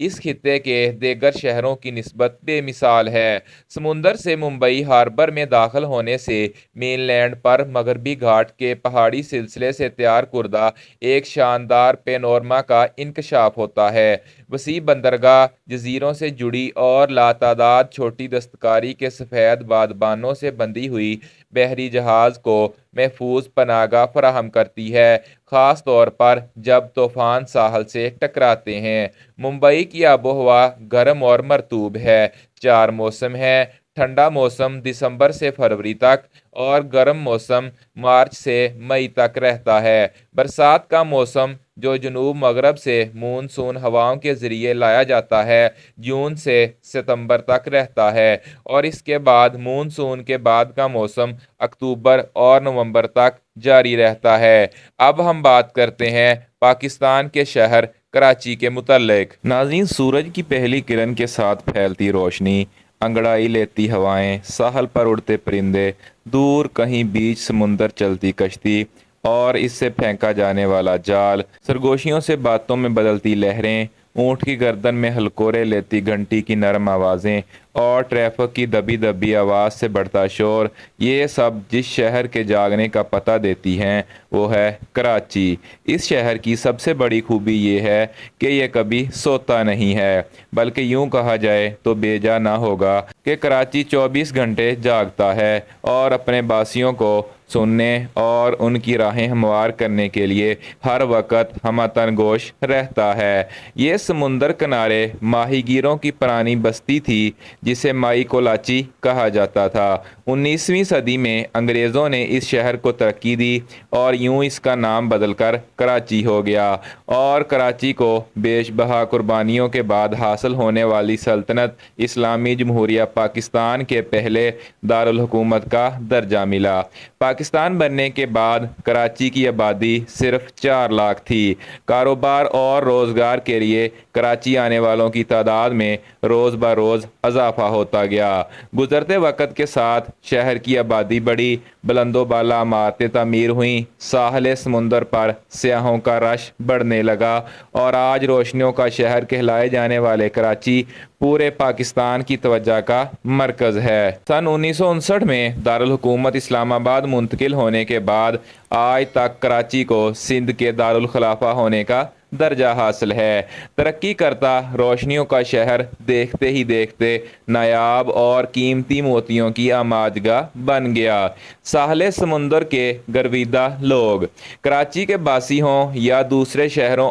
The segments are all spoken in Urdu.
اس خطے کے دیگر شہروں کی نسبت بے مثال ہے۔ سمندر سے ممبئی ہاربر میں داخل ہونے سے مین لینڈ پر مغربی گھاٹ کے پہاڑی سلسلے سے تیار کردہ ایک شاندار پینورما کا انکشاف ہوتا ہے۔ وسیع بندرگاہ، جزیروں سے جڑی اور لاتعداد چھوٹی دستکاری کے سفید بادبانوں سے بندھی ہوئی بحری جہاز کو محفوظ پناہ گاہ فراہم کرتی ہے، خاص طور پر جب طوفان ساحل سے ٹکراتے ہیں۔ ممبئی کی آب و ہوا گرم اور مرطوب ہے۔ 4 موسم ہیں: ٹھنڈا موسم دسمبر سے فروری تک اور گرم موسم مارچ سے مئی تک رہتا ہے۔ برسات کا موسم، جو جنوب مغرب سے مونسون ہواؤں کے ذریعے لایا جاتا ہے، جون سے ستمبر تک رہتا ہے، اور اس کے بعد مونسون کے بعد کا موسم اکتوبر اور نومبر تک جاری رہتا ہے۔ اب ہم بات کرتے ہیں پاکستان کے شہر کراچی کے متعلق۔ ناظرین، سورج کی پہلی کرن کے ساتھ پھیلتی روشنی، انگڑائی لیتی ہوائیں، ساحل پر اڑتے پرندے، دور کہیں بیچ سمندر چلتی کشتی اور اس سے پھینکا جانے والا جال، سرگوشیوں سے باتوں میں بدلتی لہریں، اونٹ کی گردن میں ہلکورے لیتی گھنٹی کی نرم آوازیں اور ٹریفک کی دبی دبی آواز سے بڑھتا شور، یہ سب جس شہر کے جاگنے کا پتہ دیتی ہیں وہ ہے کراچی۔ اس شہر کی سب سے بڑی خوبی یہ ہے کہ یہ کبھی سوتا نہیں ہے، بلکہ یوں کہا جائے تو بے جا نہ ہوگا کہ کراچی 24 گھنٹے جاگتا ہے اور اپنے باسیوں کو سننے اور ان کی راہیں ہموار کرنے کے لیے ہر وقت ہمہ تنگوش رہتا ہے۔ یہ سمندر کنارے ماہی گیروں کی پرانی بستی تھی جسے مائی کولاچی کہا جاتا تھا۔ 19ویں صدی میں انگریزوں نے اس شہر کو ترقی دی اور یوں اس کا نام بدل کر کراچی ہو گیا، اور کراچی کو بیش بہا قربانیوں کے بعد حاصل ہونے والی سلطنت اسلامی جمہوریہ پاکستان کے پہلے دارالحکومت کا درجہ ملا۔ پاکستان بننے کے بعد کراچی کی آبادی صرف 4 لاکھ تھی۔ کاروبار اور روزگار کے لیے کراچی آنے والوں کی تعداد میں روز بروز اضافہ ہوتا گیا۔ گزرتے وقت کے ساتھ شہر کی آبادی بڑھی، بلند و بالا عمارتیں تعمیر ہوئیں، ساحل سمندر پر سیاحوں کا رش بڑھنے لگا، اور آج روشنیوں کا شہر کہلائے جانے والے کراچی پورے پاکستان کی توجہ کا مرکز ہے۔ سن 1959 میں دارالحکومت اسلام آباد منتقل ہونے کے بعد آج تک کراچی کو سندھ کے دارالخلافہ ہونے کا درجہ حاصل ہے۔ ترقی کرتا روشنیوں کا شہر دیکھتے ہی دیکھتے نایاب اور قیمتی موتیوں کی آماجگاہ بن گیا۔ ساحل سمندر کے گرویدہ لوگ، کراچی کے باسی ہوں یا دوسرے شہروں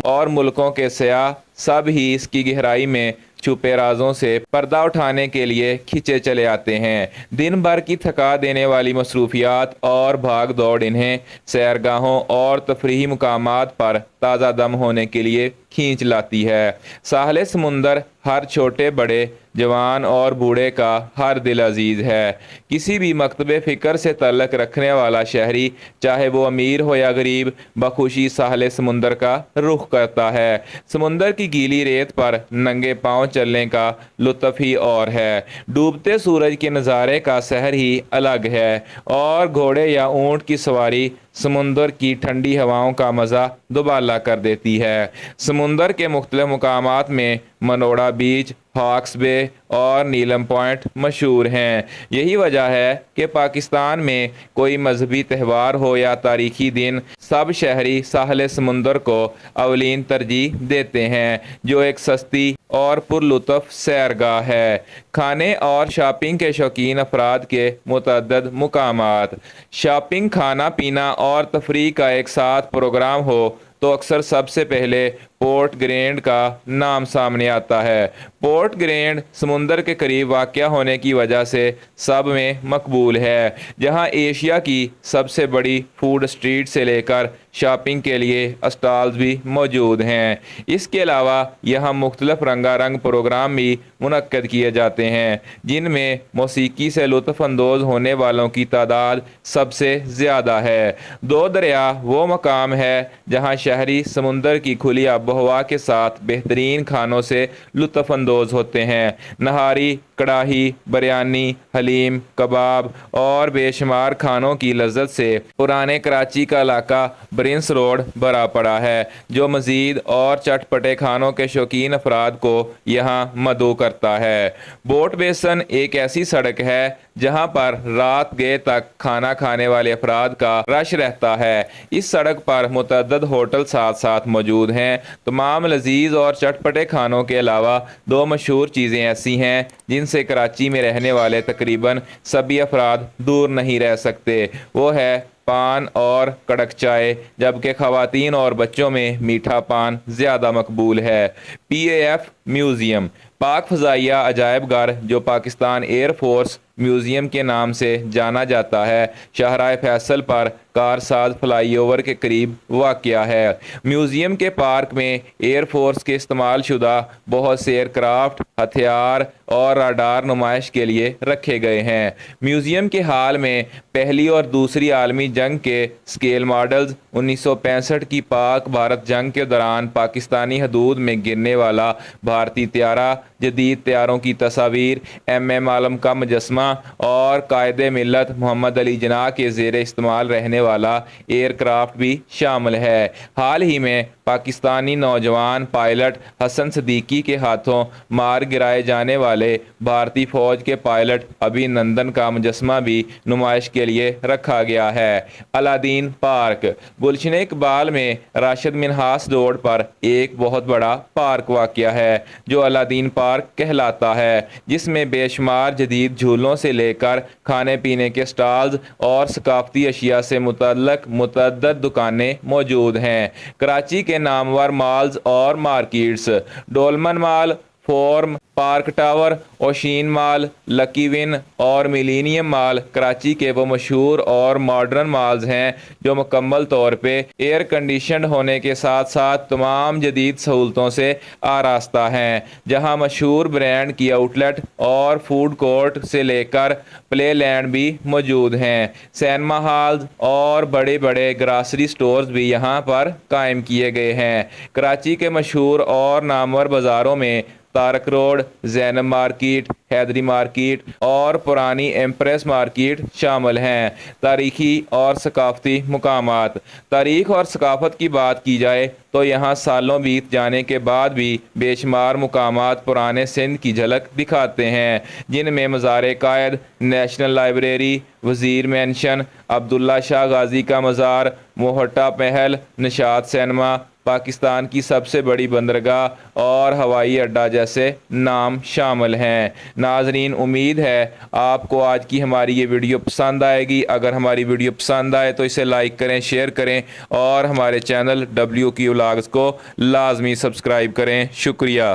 اور ملکوں کے سیاح، سب ہی اس کی گہرائی میں چھپے رازوں سے پردہ اٹھانے کے لیے کھنچے چلے آتے ہیں۔ دن بھر کی تھکا دینے والی مصروفیات اور بھاگ دوڑ انہیں سیرگاہوں اور تفریحی مقامات پر تازہ دم ہونے کے لیے کھینچ لاتی ہے۔ ساحل سمندر ہر چھوٹے بڑے، جوان اور بوڑھے کا ہر دل عزیز ہے۔ کسی بھی مکتب فکر سے تعلق رکھنے والا شہری، چاہے وہ امیر ہو یا غریب، بخوشی ساحل سمندر کا رخ کرتا ہے۔ سمندر کی گیلی ریت پر ننگے پاؤں چلنے کا لطف ہی اور ہے۔ ڈوبتے سورج کے نظارے کا سحر ہی الگ ہے، اور گھوڑے یا اونٹ کی سواری سمندر کی ٹھنڈی ہواؤں کا مزہ دوبالا کر دیتی ہے۔ سمندر کے مختلف مقامات میں منوڑا بیچ، ہاکس بے اور نیلم پوائنٹ مشہور ہیں۔ یہی وجہ ہے کہ پاکستان میں کوئی مذہبی تہوار ہو یا تاریخی دن، سب شہری ساحل سمندر کو اولین ترجیح دیتے ہیں، جو ایک سستی اور پرلطف سیرگاہ ہے۔ کھانے اور شاپنگ کے شوقین افراد کے متعدد مقامات۔ شاپنگ، کھانا پینا اور تفریح کا ایک ساتھ پروگرام ہو تو اکثر سب سے پہلے پورٹ گرینڈ کا نام سامنے آتا ہے۔ پورٹ گرینڈ سمندر کے قریب واقع ہونے کی وجہ سے سب میں مقبول ہے، جہاں ایشیا کی سب سے بڑی فوڈ اسٹریٹ سے لے کر شاپنگ کے لیے اسٹالز بھی موجود ہیں۔ اس کے علاوہ یہاں مختلف رنگا رنگ پروگرام بھی منعقد کیے جاتے ہیں، جن میں موسیقی سے لطف اندوز ہونے والوں کی تعداد سب سے زیادہ ہے۔ 2 دریا وہ مقام ہے جہاں شہری سمندر کی کھلی آب و و ہوا کے ساتھ بہترین کھانوں سے لطف اندوز ہوتے ہیں۔ نہاری، کڑاہی، بریانی، حلیم، کباب اور بے شمار کھانوں کی لذت سے پرانے کراچی کا علاقہ برنس روڈ بھرا پڑا ہے، جو مزید اور چٹپٹے کھانوں کے شوقین افراد کو یہاں مدعو کرتا ہے۔ بوٹ بیسن ایک ایسی سڑک ہے جہاں پر رات گئے تک کھانا کھانے والے افراد کا رش رہتا ہے۔ اس سڑک پر متعدد ہوٹل ساتھ ساتھ موجود ہیں۔ تمام لذیذ اور چٹپٹے کھانوں کے علاوہ دو مشہور چیزیں ایسی ہیں جن سے کراچی میں رہنے والے تقریباً سبھی افراد دور نہیں رہ سکتے، وہ ہے پان اور کڑک چائے، جبکہ خواتین اور بچوں میں میٹھا پان زیادہ مقبول ہے۔ PAF میوزیم، پاک فضائیہ عجائب گھر جو پاکستان ایئر فورس میوزیم کے نام سے جانا جاتا ہے، شاہراہ فیصل پر کارساز فلائی اوور کے قریب واقع ہے۔ میوزیم کے پارک میں ایئر فورس کے استعمال شدہ بہت سے ایئر کرافٹ، ہتھیار اور راڈار نمائش کے لیے رکھے گئے ہیں۔ میوزیم کے ہال میں پہلی اور دوسری عالمی جنگ کے اسکیل ماڈلز، 1965 کی پاک بھارت جنگ کے دوران پاکستانی حدود میں گرنے والا بھارتی طیارہ، جدید طیاروں کی تصاویر، MM عالم کا مجسمہ اور قائد ملت محمد علی جناح کے زیر استعمال رہنے والا ایئر کرافٹ بھی شامل ہے۔ حال ہی میں پاکستانی نوجوان پائلٹ حسن صدیقی کے ہاتھوں مار گرائے جانے والے بھارتی فوج کے پائلٹ ابھی نندن کا مجسمہ بھی نمائش کے لیے رکھا گیا ہے۔ الادین پارک، گلشن اقبال میں راشد منہاس روڈ پر ایک بہت بڑا پارک واقع ہے جو الادین پارک کہلاتا ہے، جس میں بے شمار جدید جھولوں سے لے کر کھانے پینے کے سٹالز اور ثقافتی اشیاء سے متعلق متعدد دکانیں موجود ہیں۔ کراچی کے نامور مالز اور مارکیٹس، ڈولمن مال، فورم، پارک ٹاور، اوشین مال، لکی ون اور ملینیم مال کراچی کے وہ مشہور اور ماڈرن مالز ہیں جو مکمل طور پہ ایئر کنڈیشنڈ ہونے کے ساتھ ساتھ تمام جدید سہولتوں سے آراستہ ہیں، جہاں مشہور برانڈ کی آؤٹ لیٹ اور فوڈ کورٹ سے لے کر پلے لینڈ بھی موجود ہیں۔ سینما ہالز اور بڑے بڑے گراسری سٹورز بھی یہاں پر قائم کیے گئے ہیں۔ کراچی کے مشہور اور نامور بازاروں میں تارک روڈ، زینب مارکیٹ، حیدری مارکیٹ اور پرانی ایمپریس مارکیٹ شامل ہیں۔ تاریخی اور ثقافتی مقامات، تاریخ اور ثقافت کی بات کی جائے تو یہاں سالوں بیت جانے کے بعد بھی بے شمار مقامات پرانے سندھ کی جھلک دکھاتے ہیں، جن میں مزار قائد، نیشنل لائبریری، وزیر مینشن، عبداللہ شاہ غازی کا مزار، موہٹا محل، نشاط سینما، پاکستان کی سب سے بڑی بندرگاہ اور ہوائی اڈہ جیسے نام شامل ہیں۔ ناظرین، امید ہے آپ کو آج کی ہماری یہ ویڈیو پسند آئے گی۔ اگر ہماری ویڈیو پسند آئے تو اسے لائک کریں، شیئر کریں اور ہمارے چینل WQ ولاگز کو لازمی سبسکرائب کریں۔ شکریہ۔